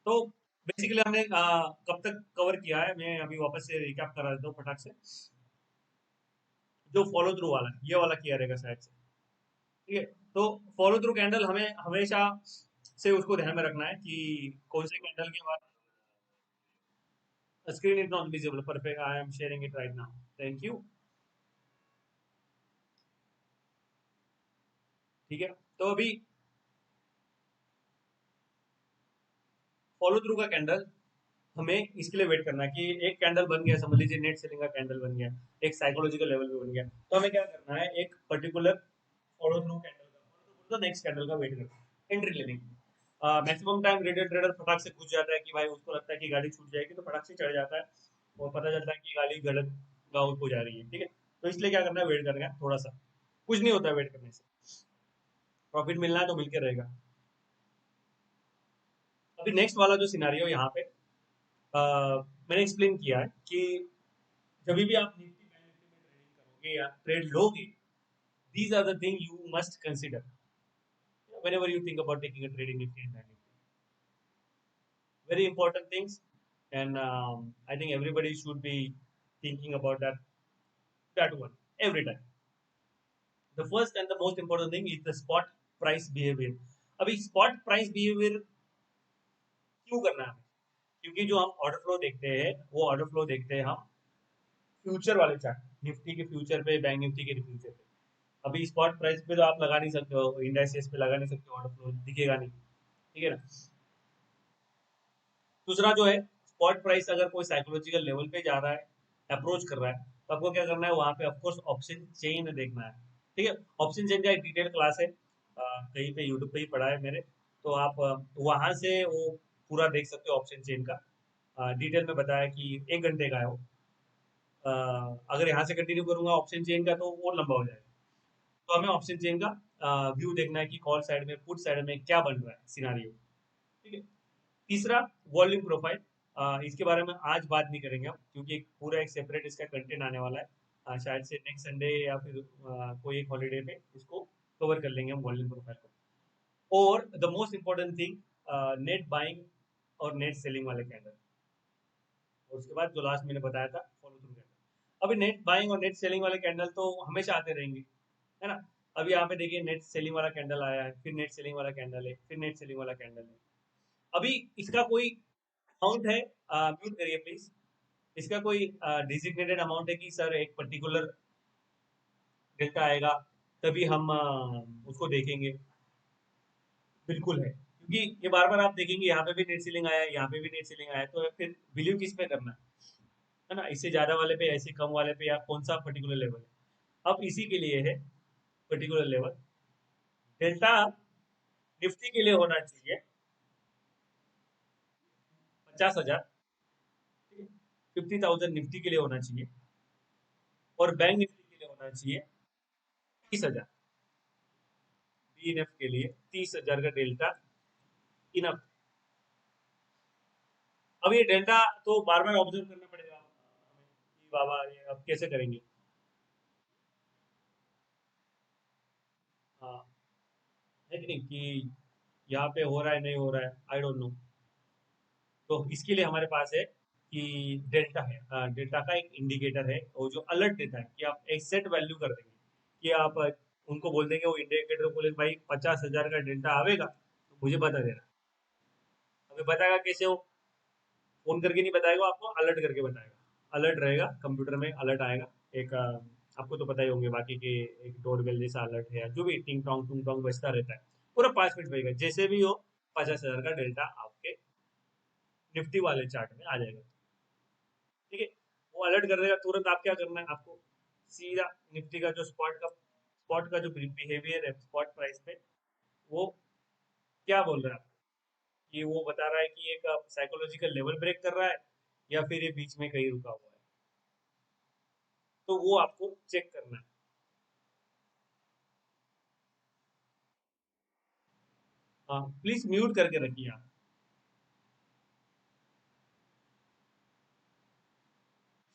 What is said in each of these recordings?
तो बेसिकली हमने कब तक कवर किया है, मैं अभी वापस से रिकैप करा देता हूँ फटाक से। जो फॉलो थ्रू वाला है, ये वाला किया रहेगा शायद से। ठीक है। तो फॉलो थ्रू कैंडल हमें हमेशा से उसको ध्यान में रखना है कि कौन से कैंडल के बाद। Screen is not visible, perfect, I am sharing it right now. Thank you. ठीक है। तो अभी फॉलो थ्रू का कैंडल हमें इसके लिए वेट करना है कि एक कैंडल बन गया, समझ लीजिए नेट सेलिंग का कैंडल बन गया, एक साइकोलॉजिकल लेवल पे बन गया, तो हमें क्या करना है, एक पर्टिकुलर फॉलो थ्रू कैंडल का, तो नेक्स्ट कैंडल का वेट करना है एंट्री लेने की। मैक्सिमम टाइम रिटेल ट्रेडर फटाक से घुस जाता है कि भाई उसको लगता है कि गाड़ी छूट जाएगी, तो फटाक से चढ़ जाता है और पता चलता है कि गाड़ी गलत गाँव को जा रही है। ठीक है। तो इसलिए क्या करना है, वेट करना है थोड़ा सा। कुछ नहीं होता है वेट करने से, प्रॉफिट मिलना है तो मिलकर रहेगा। अभी नेक्स्ट वाला जो सिनारियो यहाँ पे मैंने एक्सप्लेन किया है कि जब भी आप निफ्टी बैंक निफ्टी में ट्रेडिंग करोगे या ट्रेड लोगे, these are the things you must consider whenever you think about taking a trade in Nifty and Bank Nifty. Very important things, and I think everybody should be thinking about that one every time. The first and the most important thing is the spot price behavior. अभी spot price behavior क्यों करना है हमें? क्योंकि जो हम order flow देखते हैं, वो ऑर्डर फ्लो देखते हैं हम फ्यूचर वाले चार्ट, निफ्टी के फ्यूचर पे, बैंक निफ्टी के फ्यूचर पे। अभी स्पॉट प्राइस पे तो आप लगा नहीं सकते हो, इंडाइसेस पे लगा नहीं सकते हो, ऑर्डर फ्लो दिखेगा नहीं। ठीक है ना। दूसरा जो है, स्पॉट प्राइस अगर कोई साइकोलॉजिकल लेवल पे जा रहा है, अप्रोच कर रहा है, तो आपको क्या करना है, वहां पे ऑफकोर्स ऑप्शन चेन देखना है। ठीक है। ऑप्शन चेन का एक डिटेल क्लास है, कहीं पे यूट्यूब पे ही पढ़ा है मेरे, तो आप वहां से वो पूरा देख सकते हो ऑप्शन चेन का। डिटेल में बताया कि 1 घंटे का है वो। अ, अगर यहाँ से कंटिन्यू करूंगा ऑप्शन चेन का तो वो लंबा हो जाएगा। तो हमें ऑप्शन चेन का व्यू देखना है कि कॉल साइड में, पुट साइड में क्या बन रहा है सिनारियो। ठीक है। तीसरा, वॉल्यूम प्रोफाइल। इसके बारे में आज बात नहीं करेंगे हम, क्योंकि एक पूरा एक सेपरेट इसका कंटेंट आने वाला है। शायद से नेक्स्ट संडे या फिर कोई एक हॉलीडे पे इसको कवर कर लेंगे हम वॉल्यूम प्रोफाइल को। और the most important thing, net buying और नेट सेलिंग वाले कैंडल। और उसके बाद जो लास्ट मैंने बताया था, फॉलो थ्रू कैंडल। अभी नेट बाइंग और नेट सेलिंग वाले कैंडल तो हमेशा आते रहेंगे, है ना। अभी यहाँ पे देखिए नेट सेलिंग वाला कैंडल आया है, फिर नेट सेलिंग वाला कैंडल है, फिर नेट सेलिंग वाला कैंडल है। अभी इसका कोई अमाउंट है, म्यूट करिए प्लीज। इसका कोई डिजिग्नेटेड अमाउंट है कि सर एक पर्टिकुलर डेल्टा आएगा तभी हम उसको देखेंगे? बिल्कुल है, क्योंकि ये बार बार आप देखेंगे, यहाँ पे भी नेट सीलिंग आया है, यहाँ पे भी नेट सीलिंग आया है, तो फिर बिलीव किस पे करना है ना, इससे ज्यादा वाले पे, ऐसे कम वाले पे, या कौन सा पर्टिकुलर लेवल है। अब इसी के लिए है पर्टिकुलर लेवल, डेल्टा निफ्टी के लिए होना चाहिए 50,000। 50,000 निफ्टी के लिए होना चाहिए, और बैंक निफ्टी के लिए होना चाहिए 30,000। बीएनएफ के लिए 30,000 का डेल्टा इनफ। अब ये डेल्टा तो बार बार ऑब्जर्व करना पड़ेगा हमें कि बाबा ये अब कैसे करेंगे। हाँ, है कि नहीं, कि यहाँ पे हो रहा है नहीं हो रहा है, आई डोंट नो। तो इसके लिए हमारे पास है कि डेल्टा है, डेल्टा का एक इंडिकेटर है, और जो अलर्ट देता है कि आप एक सेट वैल्यू कर देंगे, कि आप उनको बोल देंगे, वो इंडिकेटर बोले भाई 50,000 का डेल्टा आवेगा तो मुझे बता देना। हमें बताएगा कैसे? वो फोन करके नहीं बताएगा आपको, अलर्ट करके बताएगा। अलर्ट रहेगा कंप्यूटर में, अलर्ट आएगा एक, आपको तो पता ही होंगे बाकी के, एक डोरबेल जैसा अलर्ट है, जो भी टिंग टोंग टुंग टोंग बजता रहता है, पूरा 5 मिनट बजेगा, जैसे भी हो 50,000 का डेल्टा आपके निफ्टी वाले चार्ट में आ जाएगा। ठीक है। वो अलर्ट कर देगा तुरंत, आप क्या करना है आपको, सीधा निफ्टी का जो स्पॉट का जो बिहेवियर है स्पॉट प्राइस पे, वो क्या बोल रहा है आपको, कि वो बता रहा है कि एक साइकोलॉजिकल लेवल ब्रेक कर रहा है, या फिर ये बीच में कहीं रुका हुआ है, तो वो आपको चेक करना है। हाँ, प्लीज म्यूट करके रखिए आप।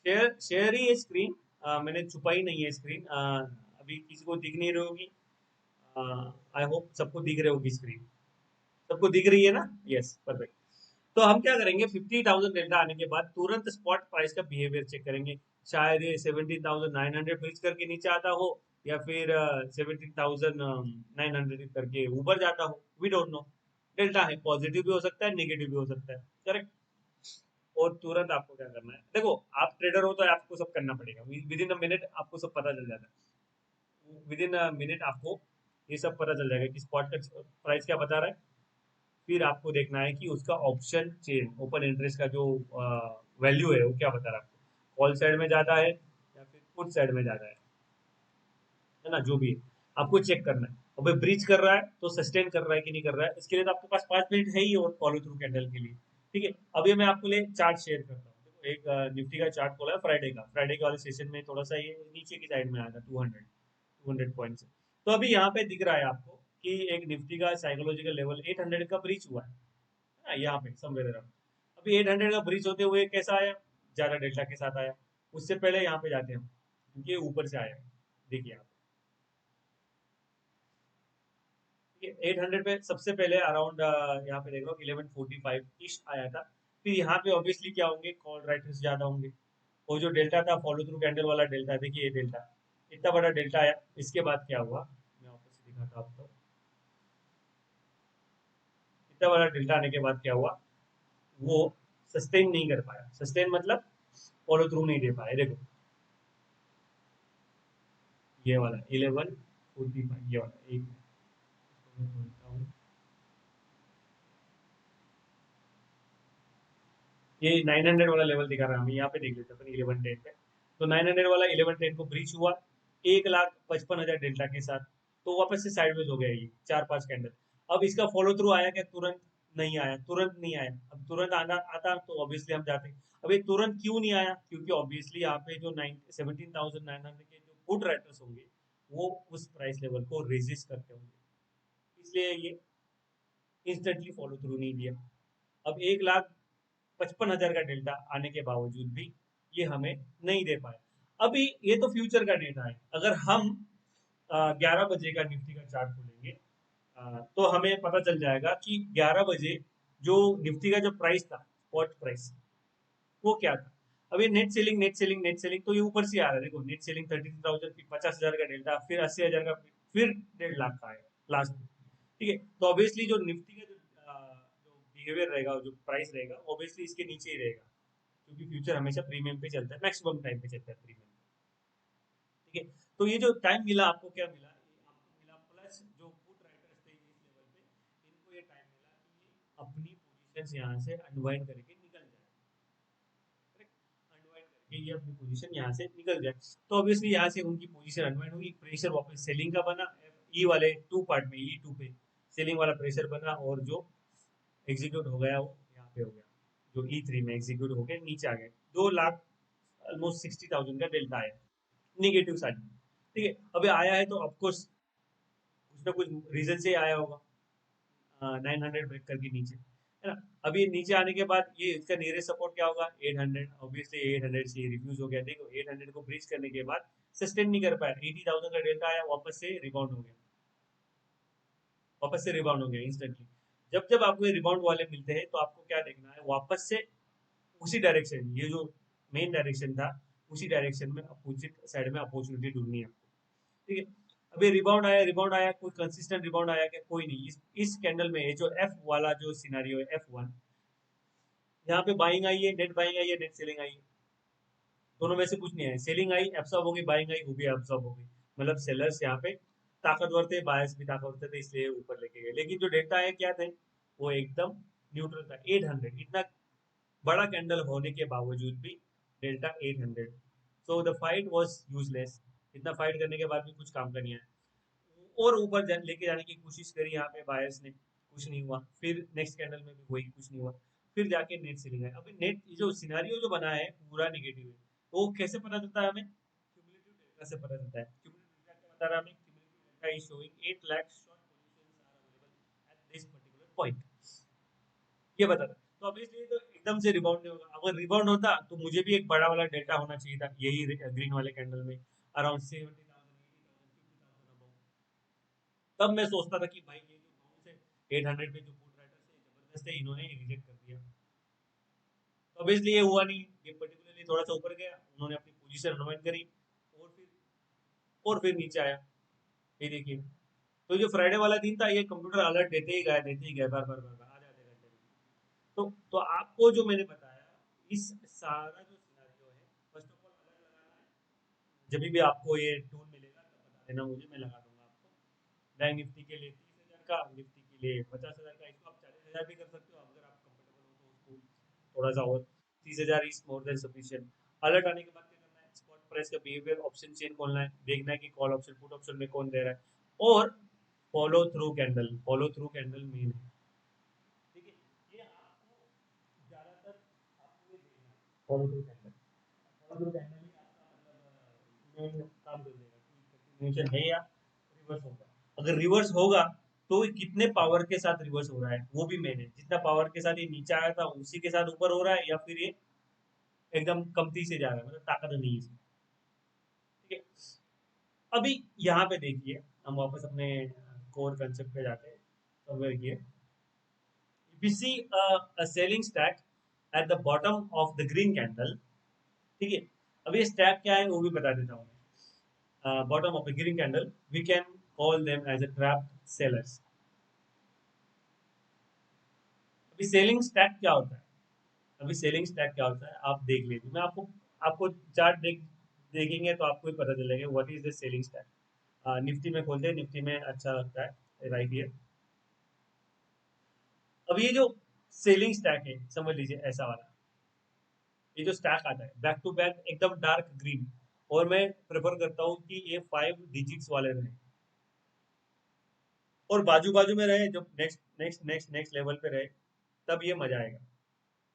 शेयर शेयर ही है स्क्रीन, मैंने छुपाई नहीं है स्क्रीन, अभी किसी को दिख नहीं रही होगी। आई होप सबको दिख रही होगी स्क्रीन। सबको दिख रही है ना? Yes, perfect. तो हम क्या करेंगे, 50,000 डेल्टा आने के बाद तुरंत स्पॉट प्राइस का बिहेवियर चेक करेंगे। शायद ये 17,900 ब्रीच करके नीचे आता हो, या फिर 17,900 करके ऊपर जाता हो, वी डोंट नो। डेल्टा है, पॉजिटिव भी हो सकता है, नेगेटिव भी हो सकता है, करेक्ट। और तुरंत आपको क्या करना है, देखो आप ट्रेडर हो तो आपको सब करना पड़ेगा, विद इन अ मिनट आपको सब पता चल जाता है, विद इन अ मिनट आपको ये सब पता चल जाएगा कि स्पॉट का प्राइस क्या बता रहा है। फिर आपको देखना है कि उसका ऑप्शन चेन ओपन इंटरेस्ट का जो वैल्यू है वो क्या बता रहा है आपको, कॉल साइड में ज़्यादा है या फिर पुट साइड में ज़्यादा है ना, जो भी है आपको चेक करना है। अब ब्रीच कर रहा है तो सस्टेन कर रहा है कि नहीं कर रहा है, इसके लिए तो आपके पास 5 मिनट है ही, और फॉलो थ्रू कैंडल के लिए। ठीक है, अभी मैं आपको लिए चार्ट शेयर करता हूँ। देखो एक निफ्टी का चार्ट खोला है फ्राइडे का, फ्राइडे के वाले सेशन में थोड़ा सा ये नीचे की साइड में आया था, 200 पॉइंट से। तो अभी यहाँ पे दिख रहा है आपको कि एक निफ्टी का साइकोलॉजिकल लेवल 800 का ब्रीच हुआ है ना, यहाँ पे समवेयर अराउंड। अभी 800 का ब्रीच होते हुए कैसा आया, ज्यादा डेल्टा के साथ आया। उससे पहले यहाँ पे जाते हैं हम, क्योंकि ये ऊपर से आया, देखिए आप, 800 पे सबसे पहले अराउंड यहाँ पे देख लो 1145 इश आया था। फिर यहाँ पे ऑब्वियसली क्या होंगे, कॉल राइटर्स ज्यादा होंगे। वो जो डेल्टा था, फॉलो थ्रू कैंडल वाला डेल्टा, देखिए ये डेल्टा, इतना बड़ा डेल्टा आया। इसके बाद क्या हुआ, मैं वापस से दिखाता हूँ आपको। इतना बड़ा डेल्टा आने के बाद क्या हुआ, वो सस्टेन नहीं कर पाया। सस्टेन मतलब फॉलो थ्रू नहीं दे पाया। देखो ये वाला 1145, ये वाला एक मिनट, इसको मैं खोलता हूँ। ये 900 वाला लेवल दिखा रहा है हमें, यहाँ पे देख लेते हैं अपन 1110 पे। तो 900 वाला 1110 को ब्रीच हुआ, 1,55,000 डेल्टा के साथ। तो वापस से साइडवेज हो गया ये 4-5 कैंडल। अब इसका फॉलो थ्रू आया क्या, तुरंत नहीं आया, तुरंत नहीं आया। अब तुरंत आना आता तो ऑब्वियसली हम जाते। अब ये तुरंत क्यों नहीं आया, क्योंकि ऑब्वियसली यहाँ पे जो 17,900 के जो पुट राइटर्स होंगे, वो उस प्राइस लेवल को रेजिस्ट करते होंगे, इसलिए ये इंस्टेंटली फॉलो थ्रू नहीं दिया। अब 1,55,000 का डेल्टा आने के बावजूद भी ये हमें नहीं दे पाया। अभी ये तो फ्यूचर का डेटा है। अगर हम 11 बजे का निफ्टी का चार्ट खोलेंगे, तो हमें पता चल जाएगा कि 11 बजे जो निफ्टी का जो प्राइस था, स्पॉट प्राइस, वो क्या था। अभी net selling net selling net selling, तो ये ऊपर से आ रहा है। देखो नेट सेलिंग 32,000, फिर 50,000 का डेल्टा, फिर 80,000 का, फिर 1.5 लाख का है लास्ट में। ठीक है, तो ऑब्वियसली जो निफ्टी का जो बिहेवियर रहेगा, जो प्राइस रहेगा, ऑब्वियसली इसके नीचे ही रहेगा, क्योंकि फ्यूचर हमेशा प्रीमियम पे चलता है, मैक्सिमम टाइम पे चलता है प्रीमियम। ठीक है, तो ये जो टाइम मिला आपको, क्या मिला, ये आपको मिला प्लस जो पुट राइटर्स थे इस लेवल पे, इनको ये टाइम मिला कि ये अपनी पोजीशन यहाँ से अनवाइंड करके निकल जाए। अनवाइंड करके ये अपनी पोजीशन यहाँ से निकल जाए। तो ऑब्वियसली यहाँ से उनकी पोजीशन अनवाइंड हुई, प्रेशर वापस सेलिंग का बना। ई वाले टू पार्ट में, ई टू पे सेलिंग वाला प्रेशर बना, और जो एग्जीक्यूट हो गया वो यहाँ पे हो गया, जो ई3 में एग्जीक्यूट होकर नीचे आ गए। 2 लाख, ऑलमोस्ट 60,000 का डेल्टा आया, निगेटिव साइड में। ठीक है, अभी आया है तो ऑफकोर्स कुछ ना कुछ रीजन से आया होगा, 900 ब्रेक करके नीचे, है ना। अभी नीचे आने के बाद ये इसका नियरेस्ट सपोर्ट क्या होगा, 800। ऑब्वियसली 800 से रिफ्यूज हो गया। देखो 800 को ब्रीच करने के बाद सस्टेन नहीं कर पाया, 80,000 का डेल्टा आया, वापस से रिबाउंड हो गया, वापस से रिबाउंड हो गया इंस्टेंटली। जब जब आपको ये रिबाउंड वाले मिलते हैं, तो आपको क्या देखना है, वापस से उसी डायरेक्शन, ये जो मेन डायरेक्शन था, उसी डायरेक्शन में अपोजिट साइड में अपॉर्चुनिटी ढूंढनी है आपको। ठीक है, अभी रिबाउंड आया, रिबाउंड आया, कोई कंसिस्टेंट रिबाउंड आया क्या, कोई नहीं। इस कैंडल में ये जो एफ वाला जो सिनारियो है, F1, यहाँ पे बाइंग आई है, नेट बाइंग आई है, नेट सेलिंग आई है। दोनों में से कुछ नहीं है, सेलिंग आई एब्सॉर्ब हो गई, बाइंग आई वो भी एब्सॉर्ब हो गई। मतलब सेलर्स यहाँ पे ताकतवर थे, बायर्स भी ताकतवर थे, इसलिए ऊपर लेके गए। लेकिन जो डेल्टा है क्या थे, वो एकदम न्यूट्रल था, 800। इतना बड़ा कैंडल होने के बावजूद भी delta 800। So the fight was useless. इतना फाइट करने के बाद भी कुछ काम का नहीं आया। और ऊपर लेके जाने की कोशिश करी यहाँ पे बायर्स ने, कुछ नहीं हुआ। फिर नेक्स्ट कैंडल में भी वही, कुछ नहीं हुआ। फिर जाके नेट सेलिंग है। अभी नेट जो सिनारियो जो बना है पूरा निगेटिव है। तो वो कैसे पता चलता है हमें, क्यूमुलेटिव डेटा से पता चलता है। क्यूमुलेटिव डेटा क्या बता रहा है हमें, cumulative data is showing 8 lakh short positions are available at this particular point, ये बता रहा है। तो ऑब्वियसली तो एकदम से रिबाउंड नहीं होगा। अगर रिबाउंड होता तो मुझे भी एक बड़ा वाला डेटा होना चाहिए था, यही ग्रीन वाले कैंडल में, अराउंड 70,000, 80,000, 50,000 तब मैं सोचता था कि भाई ये जो बाउंस है 800 पे, जो पुट राइटर्स है जबरदस्त है, इन्होंने रिजेक्ट कर दिया। ऑब्वियसली ये हुआ नहीं, ये पर्टिकुलरली थोड़ा सा ऊपर गया, उन्होंने अपनी पोजीशन रिमाइंड करी और फिर नीचे आया। ये देखिए, तो जो फ्राइडे वाला दिन था ये कंप्यूटर अलर्ट देते ही गए बार बार बार बार आधे आधे घंटे में। तो आपको जो मैंने बताया, इस सारा जो सिनारियो है, फर्स्ट ऑफ ऑल अलर्ट लगाना है। जब भी आपको ये टूल मिलेगा तब बता देना मुझे, मैं लगा दूंगा आपको। बैंक निफ्टी के लिए 30,000 का, निफ्टी के लिए 50,000 का, इसको आप 40,000 भी कर सकते हो अगर आप कंफर्टेबल हो तो उसको थोड़ा सा और। 30,000 is more than sufficient. Alert आने के बाद क्या करना है, स्पॉट प्राइस का बिहेवियर ऑप्शन चेन खोलना है, देखना है कि कॉल ऑप्शन पुट ऑप्शन में कौन दे रहा है, और फॉलो थ्रू कैंडल मेन है। ठीक है, ये आपको ज्यादातर आपको ये देखना है, follow through candle. Follow through candle ही आपका मतलब मेन काम कर देगा कि कंटिन्यूएशन है या रिवर्स होगा। अगर रिवर्स होगा तो कितने पावर के साथ रिवर्स हो रहा है वो भी मेन है। जितना पावर के साथ ये नीचे आया था उसी के साथ ऊपर हो रहा है, या फिर ये एकदम कमती से जा रहा है, मतलब ताकत नहीं है इसमें। ठीक है, अभी यहाँ पे देखिए, हम वापस अपने कोर कंसेप्ट पे जाते हैं। समझ गए, if you see a selling stack at the bottom of the green candle, ठीक है, अब ये स्टैक क्या है वो भी बता देता हूँ। Bottom of the green candle we can call them as a trap sellers. अभी सेलिंग स्टैक क्या होता है, अभी सेलिंग स्टैक क्या होता है आप देख लीजिए। मैं आपको आपको चार्ट देखेंगे तो आपको भी पता चलेगा what is the selling stack. Nifty में खोलते हैं, निफ्टी में अच्छा लगता है राइट हियर। अब ये जो सेलिंग स्टैक है समझ लीजिए ऐसा वाला, ये जो स्टैक आता है बैक टू बैक एकदम डार्क ग्रीन, और मैं प्रेफर करता हूँ कि ये 5 डिजिट्स वाले रहे और बाजू बाजू में रहे, जब next next next next level पे रहे तब ये मजा आएगा।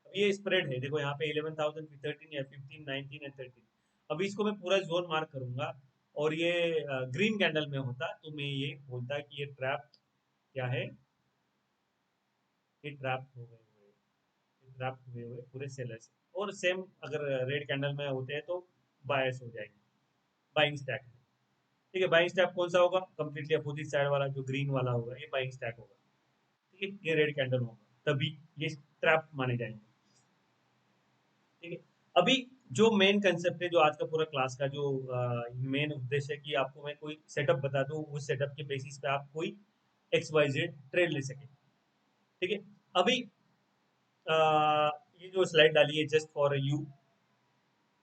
अब ये स्प्रेड है, देखो यहाँ पे 11,000 13 या 15 19 एंड 13। अभी इसको मैं पूरा जोन मार्क करूंगा, और ये ग्रीन कैंडल में होता तो मैं ये बोलता कि ये ट्रैप क्या है, ये ट्रैप हो गए हुए, ये ट्रैप हुए हुए पूरे सेलर्स। और सेम अगर रेड कैंडल में होते हैं तो बायस हो जाएंगे बाइंग स्टैक में। ठीक है, बाइंग स्टैक कौन सा होगा, कंप्लीटली अपोजिट साइड वाला जो ग्रीन वाला होगा ये बाइंग स्टैक होगा। ठीक है, ये रेड कैंडल होगा तभी ये ट्रैप माने जाएंगे। ठीक है, अभी जो मेन कंसेप्ट है, जो आज का पूरा क्लास का जो मेन उद्देश्य है कि आपको मैं कोई सेटअप बता दूं, उस सेटअप के बेसिस पे आप कोई एक्स वाई जेड ट्रेड ले सके। ठीक है, अभी ये जो स्लाइड डाली है just for you,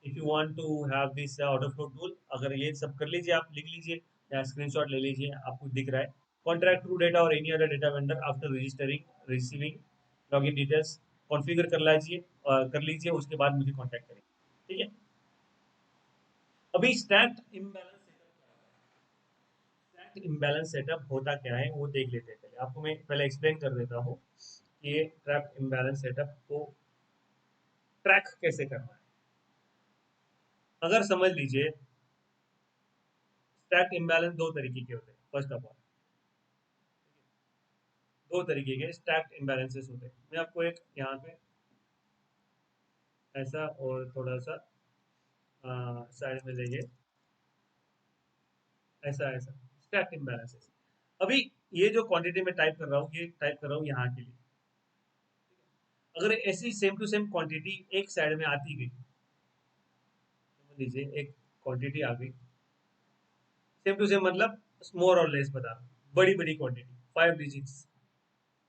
if you want to have this auto flow tool, अगर ये सब कर लीजिए, आप लिख लीजिए या स्क्रीनशॉट ले लीजिए, आपको दिख रहा है। कॉन्ट्रैक्ट ट्रू डेटा और any other data vendor after registering receiving login details configure कर लीजिए, उसके बाद मुझे कॉन्टैक्ट करें। ठीक है, अभी स्टैक्ड इम्बैलेंस सेटअप होता क्या है वो देख लेते हैं। पहले आपको मैं पहले एक्सप्लेन कर देता हूँ कि ये ट्रैप इम्बैलेंस सेटअप को ट्रैक कैसे करना है। अगर समझ लीजिए, स्टैक्ड इम्बैलेंस दो तरीके के होते हैं। फर्स्ट ऑफ ऑल, दो तरीके के स्टैक्ड इम्बैलेंसेस होते हैं। मैं आपको एक यहाँ पे ऐसा और थोड़ा सा साइड में लेंगे, ऐसा ऐसा स्टैक्ड इम्बैलेंसेस। अभी ये जो क्वांटिटी में टाइप कर रहा हूँ, ये टाइप कर रहा हूँ यहाँ के लिए। अगर ऐसी सेम टू सेम क्वांटिटी एक साइड में आती गई, समझ लीजिए एक क्वांटिटी आ गई सेम टू सेम, मतलब मोर और लेस बता रहा हूँ, बड़ी बड़ी क्वांटिटी 5 डिजिट्स,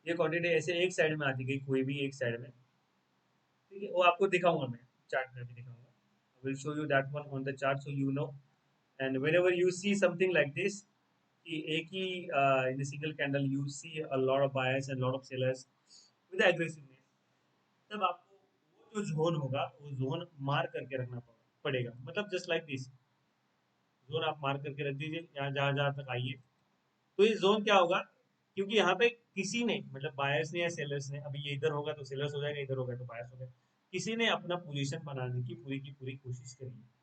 ये क्वांटिटी ऐसे एक साइड में आती गई, कोई भी एक साइड में। ठीक है, वो आपको दिखाऊंगा, मैं चार्ट में भी दिखाऊंगा, will show you that one on the chart so you know. And whenever you see something like this, कि एक ही in the single candle you see a lot of buyers and lot of sellers with aggressiveness, तब आपको वो जो zone होगा वो zone मार करके रखना पड़ेगा, मतलब जस्ट लाइक दिस जोन आप मार करके रख दीजिए, यहाँ जहाँ जहाँ तक आइए। तो ये जोन क्या होगा, क्योंकि यहाँ पे किसी ने, मतलब बायर्स ने या सेलर्स ने, अभी ये इधर होगा तो सेलर्स हो जाएगा, इधर होगा तो बायर्स हो जाएगा, किसी ने अपना पोजीशन बनाने की पूरी कोशिश करी है।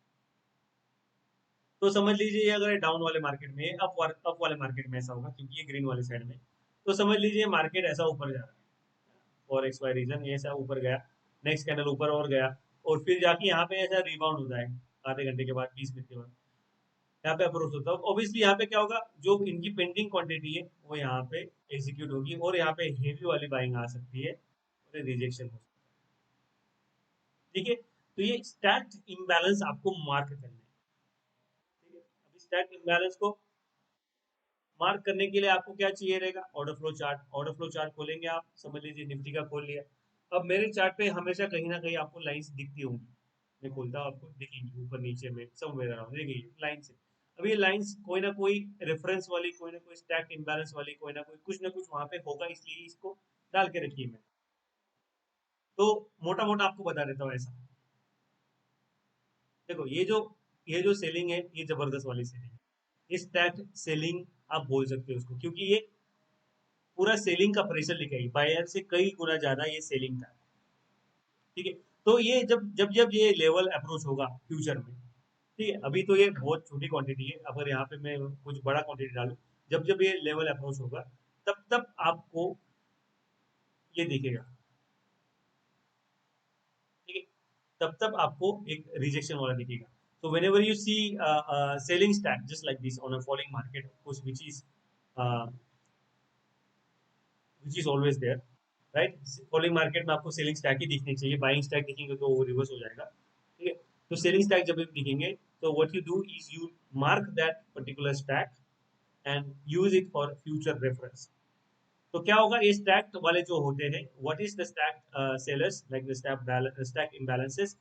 तो समझ लीजिए अगर डाउन वाले मार्केट में, अप वाले मार्केट में ऐसा होगा, क्योंकि ये ग्रीन वाले साइड में, तो समझ लीजिए मार्केट ऐसा ऊपर जा रहा है और एक्स वाई रीजन ये ऐसा ऊपर गया, नेक्स्ट कैंडल ऊपर और गया, और फिर जाके यहाँ पे ऐसा रिबाउंड होता है आधे घंटे के बाद, 20 मिनट के बाद यहाँ पे अप्रोच होता है। ऑब्वियसली यहाँ पे क्या होगा, जो इनकी पेंडिंग क्वांटिटी है वो यहाँ पे एग्जीक्यूट होगी, और यहाँ पे हेवी वाली बाइंग आ सकती है और रिजेक्शन हो सकता है। ठीक है। तो ये स्टैक्ड इम्बैलेंस आपको मार्क करना है। ठीक है, अभी स्टैक्ड इम्बैलेंस को मार्क करने के लिए आपको क्या चाहिए रहेगा, order flow chart. Order flow chart खोलेंगे आप, समझ लीजिए निफ्टी का खोल लिया। अब मेरे चार्ट पे हमेशा कहीं ना कहीं आपको लाइंस दिखती होंगी, मैं खोलता हूँ आपको दिखेंगी ऊपर नीचे में समवेयर अराउंड देखिए लाइन से। अब ये लाइंस कोई ना कोई रेफरेंस वाली, कोई ना कोई स्टैक इम्बैलेंस वाली, कोई ना कोई कुछ ना कुछ वहां पे होगा, इसलिए इसको डाल के रखिए मैं। तो मोटा मोटा आपको बता देता हूँ ऐसा। देखो ये जो सेलिंग है, ये जबरदस्त वाली सेलिंग है, ये स्टैक सेलिंग आप बोल सकते हो उसको, क्योंकि ये पूरा सेलिंग का प्रेशर लेके आई, बायर से कई गुना ज्यादा ये सेलिंग था। ठीक है। तो ये जब जब जब ये लेवल अप्रोच होगा फ्यूचर में, ठीक है, अभी तो ये बहुत छोटी क्वांटिटी है, अगर यहाँ पे मैं कुछ बड़ा क्वांटिटी डालूं, जब जब ये लेवल अप्रोच होगा, तब तब आपको ये दिखेगा। ठीक है, तब तब आपको एक रिजेक्शन वाला दिखेगा। So whenever you see selling stack just like this on a falling market, of course, uh, which is always there, right. Following market में आपको सेलिंग स्टैक ही दिखनी चाहिए, बाइंग स्टैक दिखेंगे तो वो रिवर्स हो जाएगा। ठीक है, तो सेलिंग स्टैक जब भी दिखेंगे, तो what you do is you mark that particular stack and use it for future reference. तो क्या होगा, ये स्टैक वाले जो होते हैं, what is the stack sellers like the stack imbalances,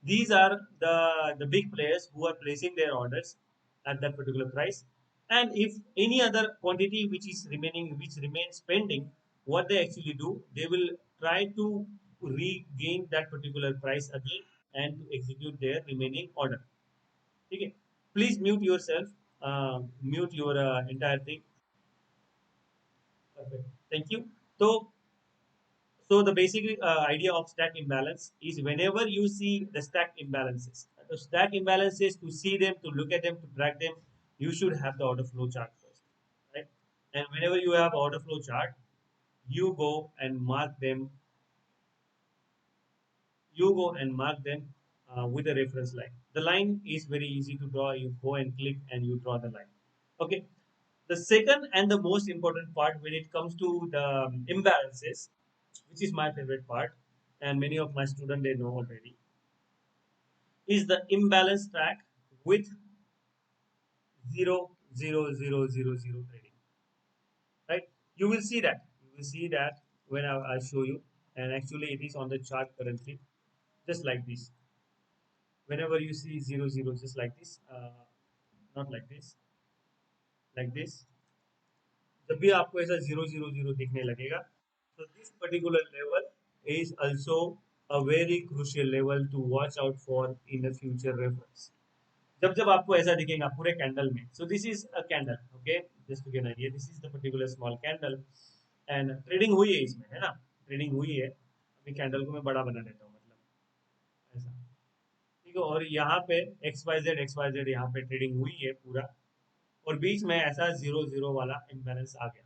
these are the big players who are placing their orders at that particular price. And if any other quantity which is remaining, which remains pending, what they actually do, they will try to regain that particular price again and to execute their remaining order. Okay, please mute yourself, mute your entire thing. Perfect, thank you. So So the basic idea of stack imbalance is whenever you see the stack imbalances, to see them, to look at them, to track them, you should have the order flow chart first, right? And whenever you have order flow chart, you go and mark them. You go and mark them with a reference line. The line is very easy to draw. You go and click and you draw the line. Okay. The second and the most important part when it comes to the imbalances, which is my favorite part, and many of my students they know already, is the imbalance track with 0 0 0 0 0 trading. Right? You will see that. You will see that when I show you, and actually it is on the chart currently, just like this. Whenever you see 0 0, just not like this. जब भी आपको ऐसा 0 0 0 दिखने लगेगा, so this particular level is also a very crucial level to watch out for in the future reference. जब जब आपको ऐसा दिखेगा पूरे कैंडल में, so this is a candle, okay, just to get an idea, this is the particular small candle and trading हुई है इसमें, है ना, ट्रेडिंग हुई है। अभी कैंडल को मैं बड़ा बना देता हूँ, मतलब ऐसा। ठीक है, और यहाँ पे एक्स वाई जेड यहाँ पे ट्रेडिंग हुई है पूरा, और बीच में ऐसा 0 0 वाला इम्बैलेंस आ गया।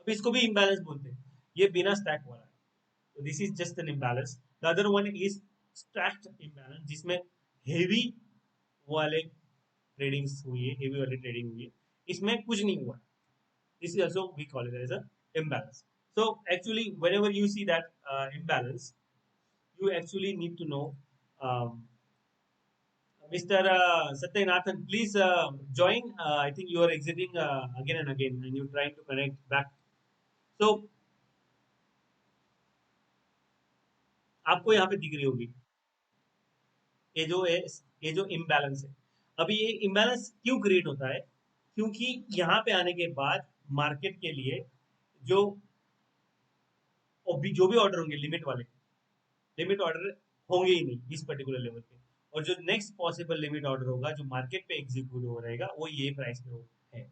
अब इसको भी इम्बैलेंस बोलते हैं, ये बिना स्टैक वाला है, तो this is just an imbalance. The other one is stacked imbalance, जिसमें हेवी वाले ट्रेडिंग्स हुई है, हेवी वाली ट्रेडिंग हुई है, इसमें कुछ नहीं हुआ। This is also we call it as a imbalance. So actually whenever you see that imbalance, you actually need to know, um, Mr. Satyanathan, please join. I think you are exiting again and again and you're trying to connect back. So आपको यहाँ पे दिख रही होगी ये जो है, ये जो इम्बैलेंस है। अभी ये इम्बैलेंस क्यों क्रिएट होता है, क्योंकि यहाँ पे आने के बाद मार्केट के लिए जो जो भी ऑर्डर होंगे लिमिट वाले, लिमिट ऑर्डर होंगे ही नहीं इस पर्टिकुलर लेवल पे, और जो नेक्स्ट पॉसिबल लिमिट ऑर्डर होगा जो मार्केट पे एग्जीक्यूट हो रहेगा वो ये प्राइस पे है।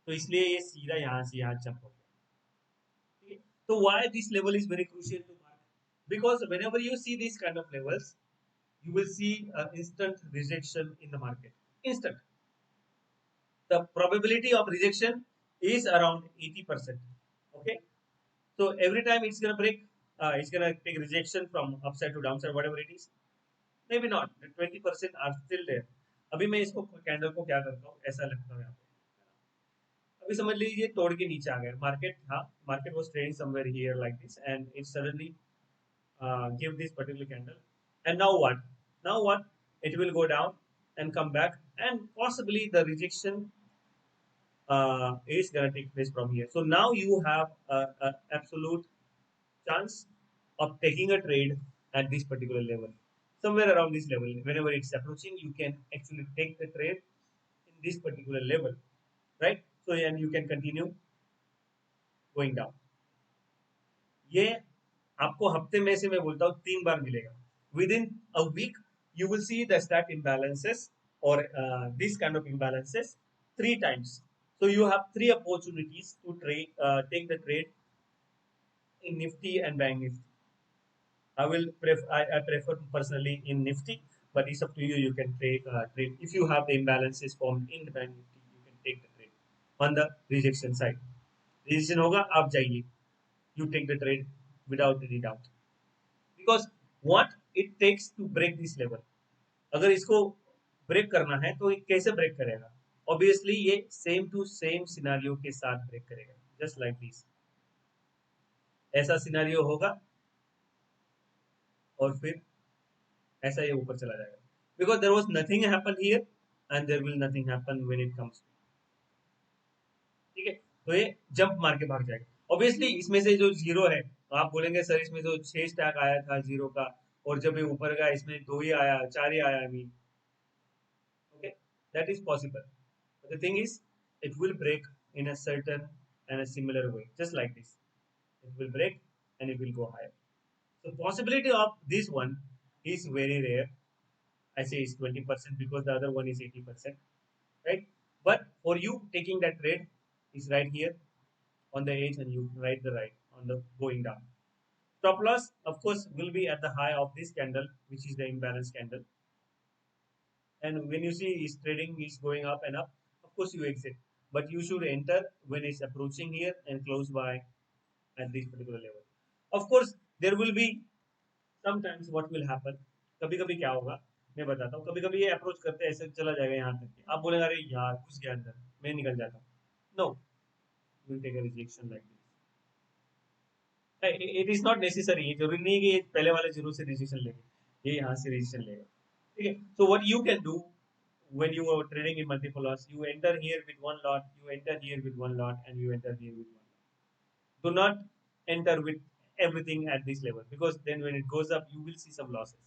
तो इसलिए ये सीधा यहाँ से यहाँ जंप हो गया। ठीक है, तो why this level is very crucial to market, because whenever you see this kind of levels, you will see instant rejection in the market. Instant. The probability of rejection is around 80%. Okay. So every time it's gonna break, it's gonna take rejection from upside to downside, whatever it is. Maybe not. The 20% are still there. अभी मैं इसको candle को क्या करता हूँ, ऐसा लगता है यहाँ पे। अभी समझ लीजिए तोड़ के नीचे आ गया मार्केट, हाँ, market was trading somewhere here like this and it suddenly give this particular candle And now what? Now what? It will go down and come back, and possibly the rejection is going to take place from here. So now you have a absolute chance of taking a trade at this particular level, somewhere around this level. Whenever it's approaching, you can actually take the trade in this particular level, right? So and you can continue going down. ये आपको हफ्ते में से मैं बोलता हूँ 3 बार मिलेगा. Within a week, you will see the stack imbalances or this kind of imbalances 3 times. So you have 3 opportunities to trade, take the trade in Nifty and Bank Nifty. I prefer personally in Nifty, but it's up to you. You can trade if you have the imbalances formed in the Bank Nifty. You can take the trade on the rejection side. Rejection होगा आप जाइए. You take the trade without any doubt. Because what it takes to break this level. अगर इसको break करना है तो ये कैसे ब्रेक करेगा? Obviously ये सेम टू सेम सिनारियो के साथ ब्रेक करेगा. Just like this. ऐसा सिनारियो होगा और फिर ऐसा ये ऊपर चला जाएगा. Because there was nothing happen here and there will nothing happen when it comes. ठीक है, तो ये जंप मार के भाग जाएगा. ऑब्वियसली इसमें से जो जीरो है तो आप बोलेंगे सर इसमें जो 6 स्टैक आया था जीरो का और जब ये ऊपर गया इसमें 2 ही आया 4 ही आया. I mean okay, that is possible, but the thing is it will break in a certain and a similar way, just like this. It will break and it will go higher. So possibility of this one is very rare. I say it's 20% because the other one is 80%, right? But for you taking that trade is right here on the edge and you write the right on the going down. Stop loss, of course, will be at the high of this candle, which is the imbalance candle. And when you see is trading is going up and up, of course you exit. But you should enter when it's approaching here and close by at this particular level. Of course, there will be sometimes what will happen. कभी कभी क्या होगा मैं बताता हूँ. कभी कभी ये अप्रोच करते ऐसे चला जाएगा यहाँ तक के आप बोलेंगे अरे यार घुस गया अंदर मैं निकल जाता हूँ. No, will take a rejection like this. It is not necessary. ये जरूरी नहीं कि ये पहले वाले जीरो से रिजेक्शन लेंगे, ये यहाँ से रिजेक्शन लेगा. ठीक है, so what you can do when you are trading in multiple lots, you enter here with one lot, you enter here with one lot, and you enter here with one lot. Do not enter with everything at this level because then when it goes up, you will see some losses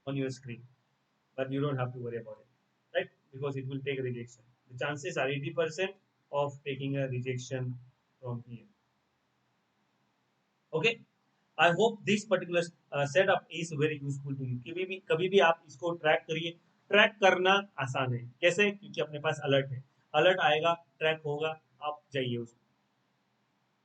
on your screen, but you don't have to worry about it, right? Because it will take a rejection. The chances are 80% of taking a rejection from here. Okay, I hope this particular setup is very useful to you. कभी भी आप इसको track करिए. Track करना आसान है. कैसे? क्योंकि अपने पास अलर्ट है. अलर्ट आएगा, ट्रैक होगा, आप जाइए उसमें.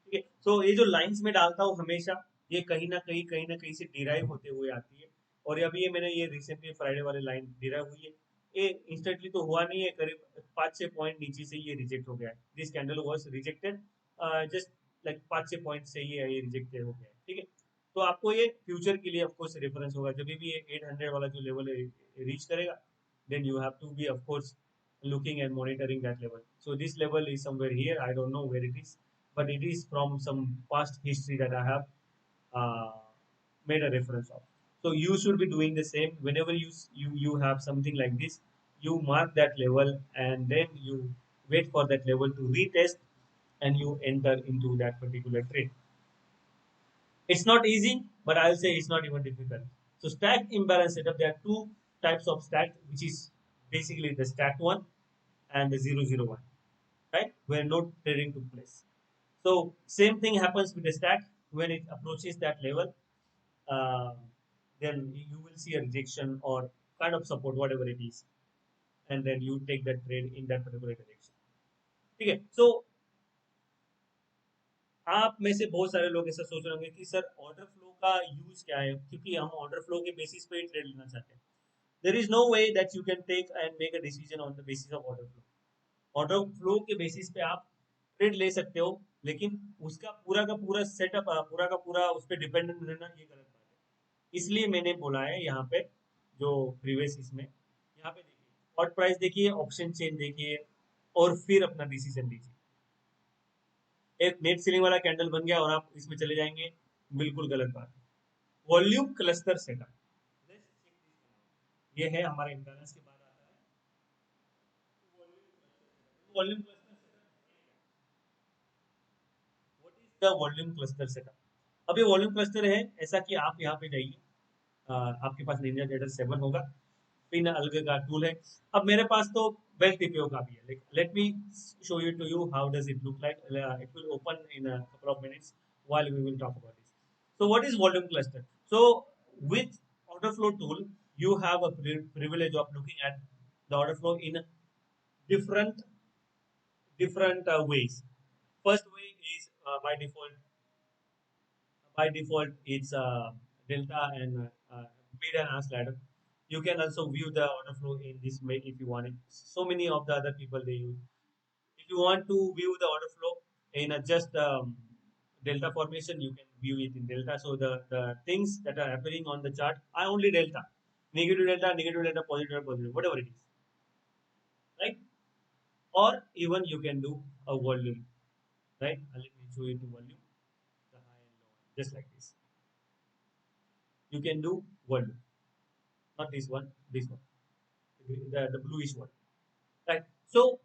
ठीक है, तो ये जो लाइंस में डालता हूँ हमेशा, ये कहीं ना कहीं से डिराइव होते हुए आती है. और अभी ये मैंने ये रिसेंटली फ्राइडे वाले लाइन डिराइव हुई है. ये इंस्टेंटली तो हुआ नहीं है, करीब 5-6 पॉइंट नीचे से ये रिजेक्ट हो गया है. This candle was rejected just like 5-6 point से ये रिजेक्टेड हो गया है. ठीक है, तो आपको ये फ्यूचर के लिए ऑफकोर्स रेफरेंस होगा. जब भी ये 800 वाला जो लेवल है रीच करेगा, then you have to be of course looking and monitoring that level. So this level is somewhere here. I don't know where it is, but it is from some past history that I have uh, made a reference of. So you should be doing the same whenever you have something like this. You mark that level and then you wait for that level to retest and you enter into that particular trade. It's not easy, but I'll say it's not even difficult. So stack imbalance setup, there are two types of stack, which is basically the stack one and the 001, right? Where no trading took place. So same thing happens with the stack when it approaches that level. Uh, then you will see a rejection or kind of support, whatever it is, and then you take that trade in that particular direction. Okay, so आप में से बहुत सारे लोग ऐसा सोच रहे होंगे कि सर ऑर्डर फ्लो का यूज क्या है, क्योंकि हम ऑर्डर फ्लो के बेसिस पे ट्रेड लेना चाहते हैं. There is no way that you can take and make a decision on the basis of order flow. Order flow के बेसिस पे आप ट्रेड ले सकते हो, लेकिन उसका पूरा का पूरा सेटअप पूरा का पूरा उस पर डिपेंडेंट रहना ये गलत बात है. इसलिए मैंने बोला है यहाँ पे जो प्रीवियस इसमें यहाँ पे देखिए स्पॉट प्राइस देखिए, ऑप्शन चेन देखिए और फिर अपना डिसीजन लीजिए. एक नेट सीलिंग वाला कैंडल बन गया और आप इसमें चले जाएंगे, बिल्कुल गलत बात है. वॉल्यूम क्लस्टर सेटअप, ये है हमारा इम्बैलेंस के बाद आता है volume cluster what is the volume cluster setup. अब ये वॉल्यूम क्लस्टर है ऐसा कि आप यहाँ पे जाइए, आपके पास निंजा जेडर 7 होगा, पिन अलग का टूल है। अब मेरे पास तो बेल टीपीओ का भी है, let me show you to you how does it look like. It will open in a couple of minutes while we will talk about this. So what is volume cluster? So with order flow tool, you have a privilege of looking at the order flow in different ways. First way is by default it's delta and bid and ask ladder. You can also view the order flow in this way if you want it. So many of the other people they use. If you want to view the order flow in a just delta formation, you can view it in delta. So the things that are happening on the chart are only delta, negative delta, positive delta, positive, whatever it is, right? Or even you can do a volume, right? Let me show you the volume, the high and low, just like this. You can do volume, not this one, the bluish one, right? So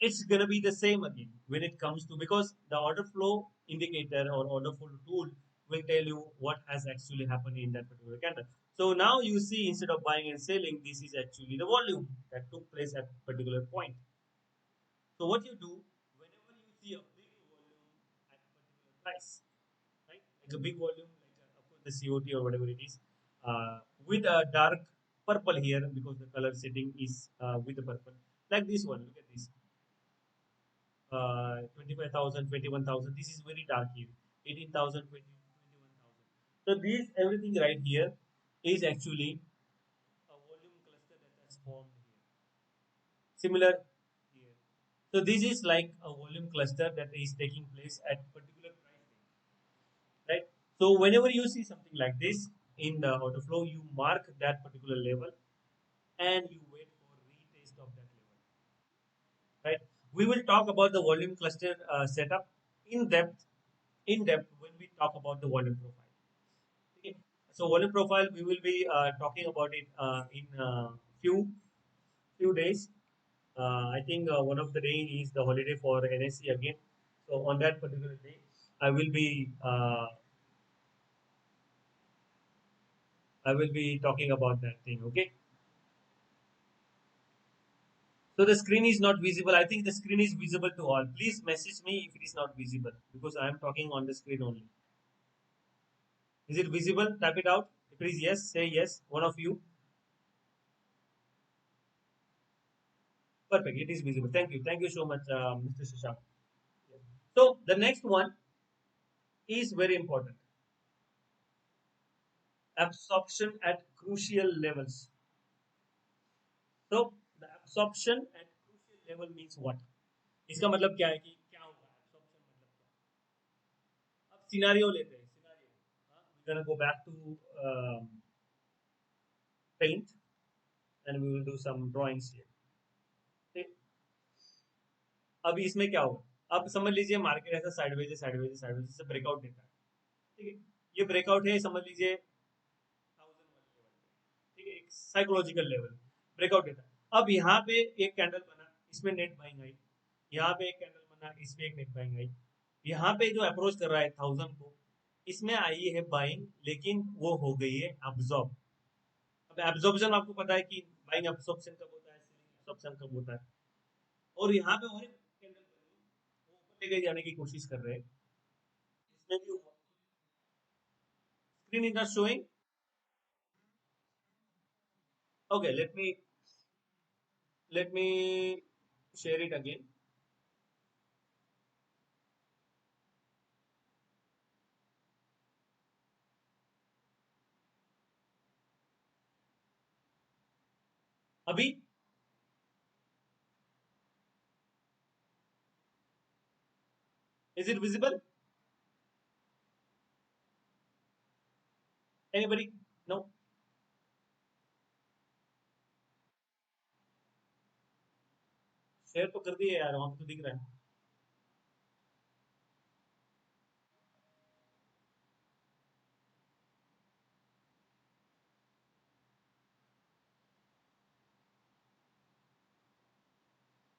it's gonna be the same again when it comes to, because the order flow indicator or order flow tool will tell you what has actually happened in that particular candle. So now you see, instead of buying and selling, this is actually the volume that took place at particular point. So what you do whenever you see a big volume at a particular price, right? Like a big volume, like of course the COT or whatever it is, with a dark purple here because the color setting is with the purple. Like this one, look at this, 25,000, 21,000. This is very dark here. 18,000, 21,000. So these everything right here is actually a volume cluster that has formed here. Similar here. So this is like a volume cluster that is taking place at particular price range, right? So whenever you see something like this in the order flow, you mark that particular level and you wait for retest of that level, right? We will talk about the volume cluster setup in depth when we talk about the volume profile. Okay. So volume profile, we will be talking about it in few days. I think one of the day is the holiday for NSC again. So on that particular day, I will be uh, I will be talking about that thing. Okay. So the screen is not visible. I think the screen is visible to all. Please message me if it is not visible because I am talking on the screen only. Is it visible? Type it out. If it is yes, say yes. One of you. Perfect. It is visible. Thank you. Thank you so much, Mr. Shashank. Yeah. So the next one is very important. Absorption at crucial levels. So the absorption at crucial level means what? इसका मतलब क्या है कि क्या होगा absorption मतलब क्या? अब सिनारियो लेते हैं scenario. We're gonna go back to paint and we will do some drawings here. ठीक? अब इसमें क्या होगा? अब समझ लीजिए मार्केट ऐसा साइडवेज है साइडवेज है साइडवेज से ब्रेकआउट देता है. ठीक है, ये ब्रेकआउट है समझ लीजिए 1000 वाले लेवल पे. ठीक है, एक साइकोलॉजिकल लेवल ब्रेकआउट देता है. अब यहाँ पे एक कैंडल बना, इसमें नेट बाइंग आई. यहाँ पे एक कैंडल बना, इसमें एक नेट बाइंग आई. यहाँ पे जो अप्रोच कर रहा है 1000 को, इसमें आई है बाइंग लेकिन वो हो गई है अब्जॉर्ब. अब एब्जॉर्प्शन आपको पता है कि बाइंग एब्जॉर्प्शन कब होता है, सेलिंग एब्जॉर्प्शन कब होता है. और यहाँ पे और एक कैंडल बनी, वो ऊपर लेके जाने की कोशिश कर रहे हैं. इसमें भी screen is not showing. Okay, let me share it again. अभी is it visible? Anybody? No. Share तो कर दिए यार, वहां पे तो दिख रहा है.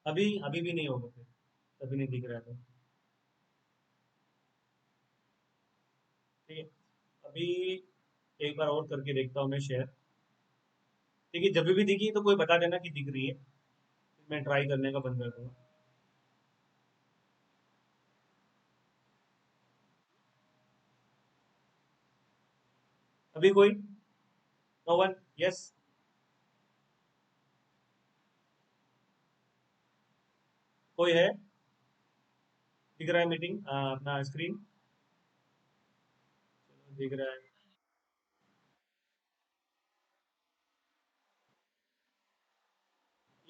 अभी अभी भी नहीं होगा, फिर अभी नहीं दिख रहा था। ठीक है, अभी एक बार और करके देखता हूँ मैं शेयर। ठीक है, जब भी दिखी तो कोई बता देना कि दिख रही है, मैं ट्राई करने का बंद कर दूंगा। अभी कोई? No one? यस? कोई है? दिख रहा है मीटिंग अपना स्क्रीन? दिख रहा है।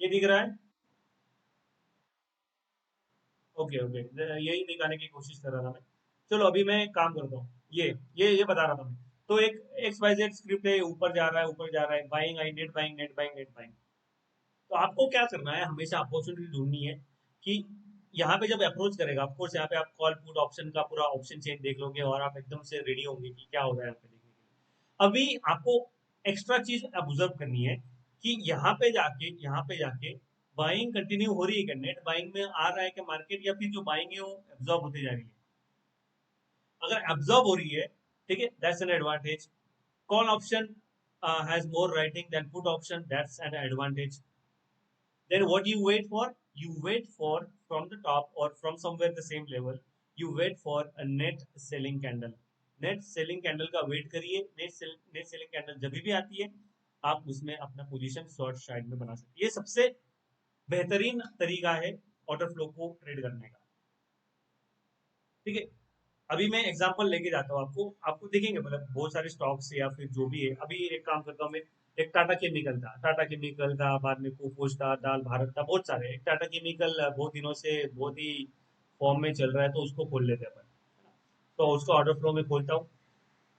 ये दिख रहा है? ओके ओके, यही दिखाने की कोशिश कर रहा था मैं। चलो अभी मैं काम करता हूँ। ये बता रहा था मैं। तो एक एक्स वाई जेड स्क्रिप्ट है, ऊपर जा रहा है, ऊपर जा रहा है, बाइंग आई, net buying, net buying, net buying. तो आपको क्या करना है, हमेशा अपॉर्चुनिटी ढूंढनी है कि यहाँ पे जब अप्रोच करेगा, ऑफकोर्स यहाँ पे आप कॉल पुट ऑप्शन का पूरा ऑप्शन चेन देख लोगे और आप एकदम से रेडी होंगे कि क्या हो रहा है यहाँ पे देखने के लिए। अभी आपको एक्स्ट्रा चीज ऑब्जर्व करनी है कि यहाँ पे जाके बाइंग कंटिन्यू हो रही है क्या, नेट बाइंग में आ रहा है कि मार्केट, या फिर जो बाइंग है वो एब्जॉर्ब होती जा रही है। अगर एब्जॉर्ब हो रही है, ठीक है, that's an advantage. Call option has more writing than put option, that's an advantage. Then what you wait for? You wait for from the top or from somewhere the same level. You wait for a net selling candle. Net selling candle का wait करिए। Net selling candle जब भी आती है, आप उसमें अपना position short side में बना सकते हैं। ये सबसे बेहतरीन तरीका है ऑर्डर फ्लो को ट्रेड करने का। ठीक है, अभी मैं एग्जांपल लेके जाता हूँ आपको। आपको देखेंगे मतलब बहुत सारे स्टॉक्स या फिर जो भी है। अभी एक काम करता हूँ मैं। एक टाटा केमिकल था, टाटा केमिकल था, बाद में कोफोज था, दाल भारत था, बहुत सारे। एक टाटा केमिकल बहुत दिनों से बहुत ही फॉर्म में चल रहा है, तो उसको खोल लेते हैं अपन। तो उसको ऑर्डर फ्लो में खोलता हूँ।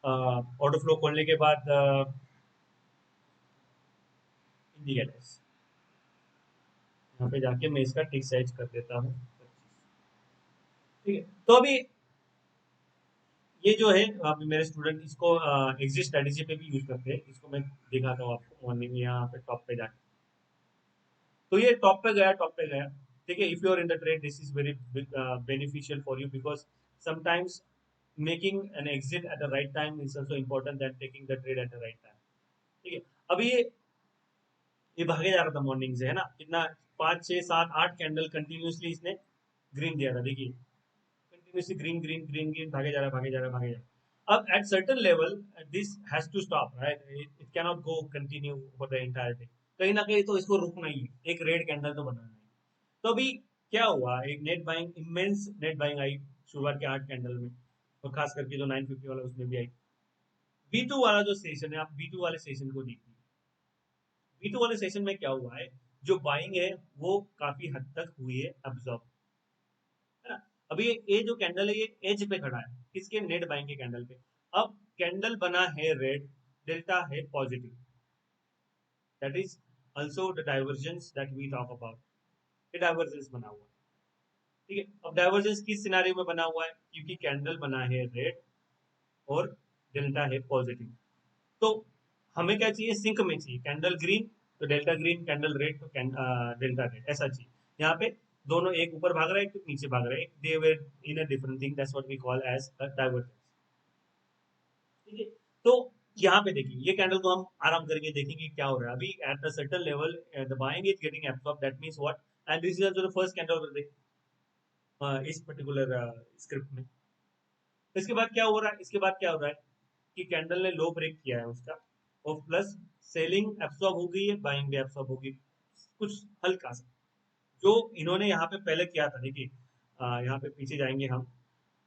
ऑर्डर फ्लो खोलने के बाद इंडिकेटर्स, यहाँ पे जाके मैं इसका टिक साइज कर देता हूँ। ठीक है, तो अभी ये जो है, अभी मेरे स्टूडेंट इसको एग्जिट स्ट्रेटेजी पे भी यूज करते हैं। इसको मैं दिखाता हूँ आपको मॉर्निंग में यहाँ पे टॉप पे जाके। तो ये टॉप पे गया, टॉप पे गया। ठीक है, if you are in the trade this is very beneficial for you, because sometimes making an exit at the right time is also important than taking the trade at the right time. ठीक है, अभी ये भागे जा रहा था morning से, है ना, कितना, 5 6 7 8 कैंडल कंटिन्यूसली इसने ग्रीन दिया था, देखिए। Continuously green green green green भागे जा रहा है, भागे जा रहा है, भागे जा रहा है। अब at certain level this has to stop, right? It can not go continue for the entire day. कहीं ना कहीं तो इसको रुकना ही है, एक रेड कैंडल तो बनाना है। तो अभी क्या हुआ, एक net buying, immense net buying आई शुरुआत के 8 कैंडल में, और खास करके जो 950 वाला उसमें भी आई। बी टू वाला जो सेशन है, आप बी टू वाले सेशन को देखिए। बी टू वाले सेशन में क्या हुआ है, जो बाइंग है वो काफी हद तक हुई है अब्जॉर्ब, है ना। अभी ये जो कैंडल है ये एज पे खड़ा है, किसके, नेट बाइंग के कैंडल पे। अब कैंडल बना है रेड, डेल्टा है positive, that is also the divergence that we talk about. ये डाइवर्जेंस बना हुआ है। ठीक है, अब डाइवर्जेंस किस सिनारियो में बना हुआ है, क्योंकि कैंडल बना है रेड और डेल्टा है पॉजिटिव। तो हमें क्या चाहिए, सिंक में चाहिए, कैंडल ग्रीन तो डेल्टा ग्रीन, कैंडल रेड तो डेल्टा रेड, ऐसा चाहिए। यहाँ पे दोनों, एक ऊपर भाग रहा है, एक नीचे भाग रहा है, they were in a different thing, that's what we call as divergence. ठीक है, तो यहाँ पे देखिए, ये कैंडल को हम आराम करके देखेंगे क्या हो रहा है। अभी at a certain level the buying is getting absorb, that means what, and this is also the first candle इस पर्टिकुलर स्क्रिप्ट में। इसके बाद क्या हो रहा है, इसके बाद क्या हो रहा है कि कैंडल ने लो ब्रेक किया है उसका, और प्लस सेलिंग एब्सॉर्ब हो गई है, बाइंग भी एब्सॉर्ब हो गई कुछ हल्का सा। जो इन्होंने यहाँ पे पहले किया था, देखिए यहाँ पे पीछे जाएंगे हम,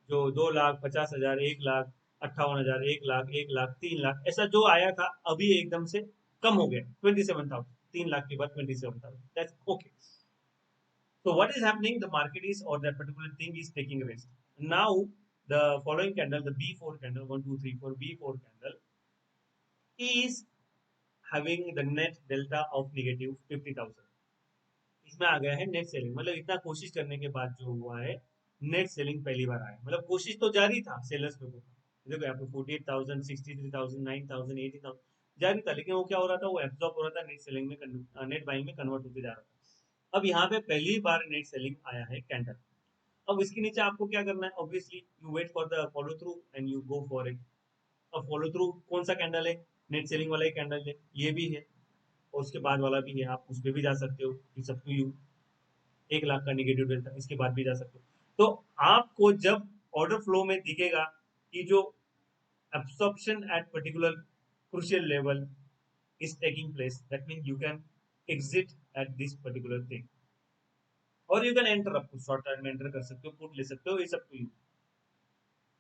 जो 2,50,000, 1,58,000, 1,00,000, 1,00,000, 3,00,000, ऐसा जो आया था, अभी एकदम से कम हो गया, 27,000, 3 लाख के बाद 27,000, that's okay. So what is happening? The market is, or that particular thing is taking risk. Now the following candle, the B4 candle, 1 2 3 4 B4 candle is having the net delta of negative 50,000। इसमें आ गया है net selling, मतलब इतना कोशिश करने के बाद जो हुआ है, नेट सेलिंग पहली बार आया। मतलब कोशिश तो जारी था सेलर्स लोगों का, देखो यहाँ पे 48,000, 63,000, 9,000, 80,000 जारी था, लेकिन वो क्या हो रहा था, वो एब्जॉर्ब हो रहा था नेट सेलिंग में, नेट बाइंग में कन्वर्ट होते जा रहा था। अब यहाँ पे पहली बार नेट सेलिंग आया है कैंडल। अब इसके नीचे आपको क्या करना है, obviously you wait for the follow through and you go for it. अब फॉलो थ्रू कौन सा कैंडल है, नेट सेलिंग वाला ही कैंडल है, ये भी है और उसके बाद वाला भी है, आप उस पर भी जा सकते हो, it's up to you. 1 lakh का निगेटिव डेल्टा, इसके बाद भी जा सकते हो। तो आपको जब ऑर्डर फ्लो में दिखेगा कि जो absorption at particular crucial level is taking place, that means you can exit at this particular thing और यू कैन एंटर, आप शॉर्ट टर्म में एंटर कर सकते हो, पुट ले सकते हो, इट्स अप टू यू।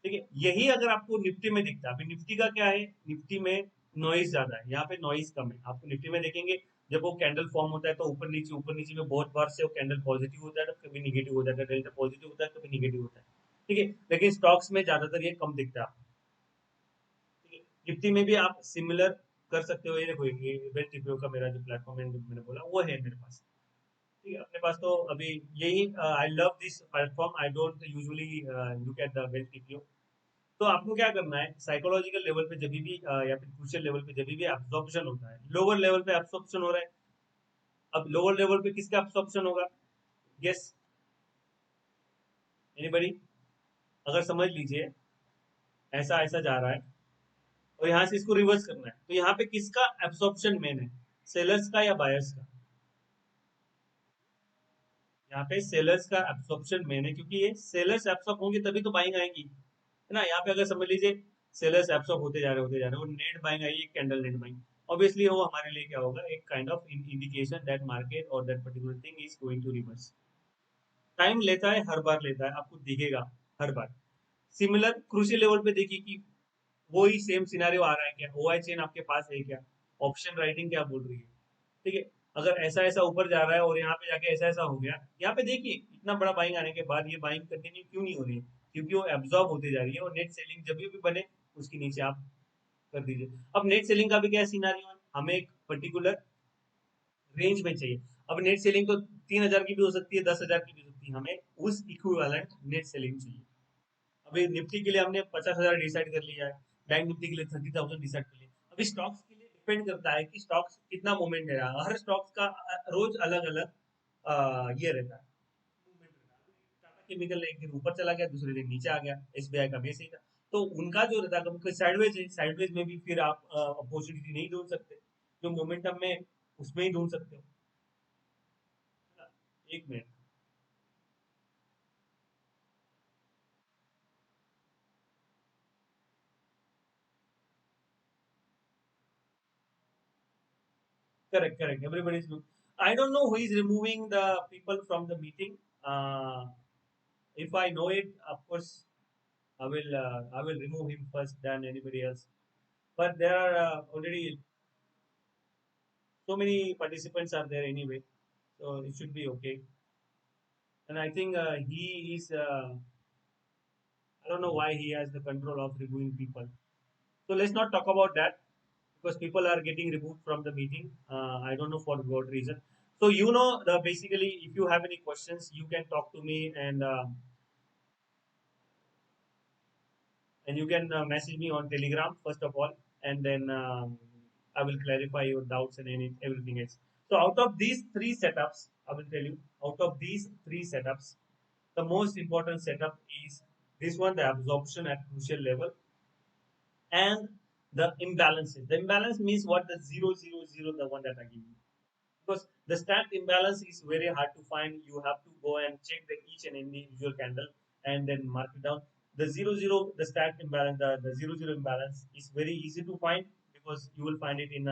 ठीक है, यही अगर आपको निफ्टी में दिखता है, अभी निफ्टी का क्या है, निफ्टी में नॉइज ज्यादा है, यहाँ पे नॉइज कम है। आपको निफ्टी में देखेंगे जब वो कैंडल फॉर्म होता है तो ऊपर नीचे में बहुत बार से वो कैंडल पॉजिटिव होता है, तो कभी निगेटिव हो जाता है, डेल्टा पॉजिटिव होता है, कभी निगेटिव होता है। ठीक है, लेकिन स्टॉक्स में ज्यादातर ये कम दिखता है। ठीक है, निफ्टी में भी आप सिमिलर कर सकते हो। ये देखो, ये वेल टीपीओ का मेरा जो प्लेटफॉर्म है, जो मैंने बोला वो है मेरे पास। ठीक है, अपने पास तो अभी यही, I love this platform, I don't usually look at the well TPO. तो आपको क्या करना है, साइकोलॉजिकल लेवल पे जब भी या फिर क्रूशियल लेवल पे जब भी एब्जॉर्प्शन होता है, लोअर लेवल पे एब्जॉर्प्शन हो रहा है, अब लोअर लेवल पे किसका एब्जॉर्प्शन होगा, गेस, एनीबॉडी? अगर समझ लीजिए ऐसा ऐसा जा रहा है और यहाँ से इसको रिवर्स करना है, तो यहाँ पे किसका एब्जॉर्प्शन मेन है, सेलर्स का या बायर्स का? यहाँ पे सेलर्स का एब्जॉर्प्शन मेन है, क्योंकि ये सेलर्स एब्जॉर्ब होंगे तभी तो बाइंग आएगी, है ना। यहाँ पे अगर समझ लीजिए सेलर्स एब्सॉर्ब होते जा रहे हैं और नेट बाइंग आई, एक कैंडल नेट बाइंग, ऑब्वियसली वो हमारे लिए क्या होगा, एक kind of indication that market और that particular thing is going to reverse. Time लेता है, हर बार लेता है, आपको दिखेगा हर बार। सिमिलर क्रूशियल लेवल पे देखिए कि वही सेम सिनारियो आ रहा है क्या, ओआई चेन आपके पास है क्या, ऑप्शन राइटिंग क्या बोल रही है। ठीक है, अगर ऐसा ऐसा ऊपर जा रहा है और यहाँ पे जाके ऐसा ऐसा हो गया, यहाँ पे देखिए इतना बड़ा बाइंग आने के बाद ये बाइंग कंटिन्यू क्यों नहीं हो रही है, क्योंकि वो एब्जॉर्ब होते जा रही है और नेट सेलिंग जब भी बने उसके नीचे आप कर दीजिए। अब नेट सेलिंग का भी क्या सिनारियो है, हमें एक पर्टिकुलर रेंज में चाहिए। अब नेट सेलिंग तो 3,000 की भी हो सकती है, 10,000 की भी हो सकती है, हमें उस इक्विवेलेंट नेट सेलिंग चाहिए। अभी निफ्टी के लिए हमने 50,000 डिसाइड कर लिया है, बैंक निफ्टी के लिए 30,000 डिसाइड कर लिया। अभी स्टॉक्स के लिए डिपेंड करता है कि स्टॉक्स कितना मूवमेंट दे रहा है, हर स्टॉक्स का रोज अलग अलग ये रहता है, मूवमेंट रहता है। टाटा केमिकल एक दिन ऊपर चला गया, दूसरे दिन नीचे आ गया, एसबीआई का भी ऐसे ही था। तो उनका जो रहता है कभी साइडवेज है, साइडवेज में भी फिर आप अपॉर्चुनिटी नहीं ढूंढ सकते, जो मोमेंटम में उसमें ही ढूंढ सकते हो, है ना। एक minute, correct, correct, everybody is doing, I don't know who is removing the people from the meeting. uh, if I know it, of course I will remove him first than anybody else. But there are already so many participants are there anyway, so it should be okay. And I think he is. I don't know why he has the control of removing people. So let's not talk about that because people are getting removed from the meeting. I don't know for what reason. So basically, if you have any questions, you can talk to me and you can message me on Telegram first of all, and then I will clarify your doubts and everything else. So out of these three setups, I will tell you, out of these three setups, the most important setup is this one, the absorption at crucial level, and the imbalances. The imbalance means what, the 0, 0, 0, the one that I give you. Because the stacked imbalance is very hard to find. You have to go and check the each and individual candle and then mark it down. The 0, 0, the stacked imbalance, the 0, 0 imbalance is very easy to find because you will find it in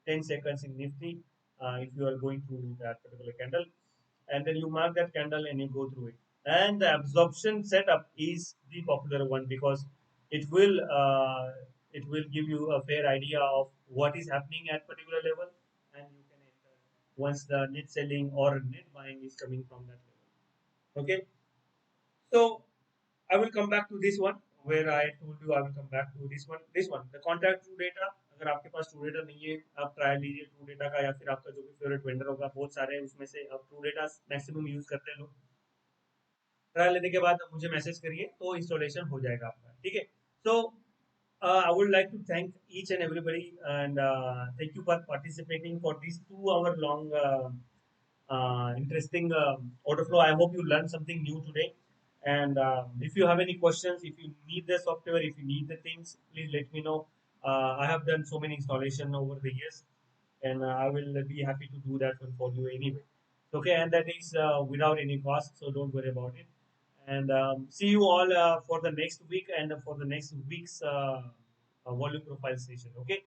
10 seconds in Nifty if you are going through that particular candle. And then you mark that candle and you go through it. And the absorption setup is the popular one because it will uh, it will give you a fair idea of what is happening at particular level, and you can enter once the net selling or net buying is coming from that level. Okay, so I will come back to this one where I told you I will come back to this one. This one, the contract true data. अगर आपके पास true data नहीं है, आप trial लीजिए true data का, या फिर आपका जो भी फेवरेट वेंडर होगा, बहुत सारे हैं उसमें से आप ट्रू डेटा मैक्सिमम यूज करते हैं लोग। ट्रायल लेने के बाद मुझे मैसेज करिए तो इंस्टॉलेशन हो जाएगा आपका, ठीक है। सो I would like to thank each and everybody and thank you for participating for this 2 hour long interesting order flow. I hope you learned something new today. And if you have any questions, if you need the software, if you need the things, please let me know. I have done so many installation over the years, and I will be happy to do that one for you anyway. Okay, and that is without any cost, so don't worry about it. And see you all for the next week and for the next week's volume profile session. Okay.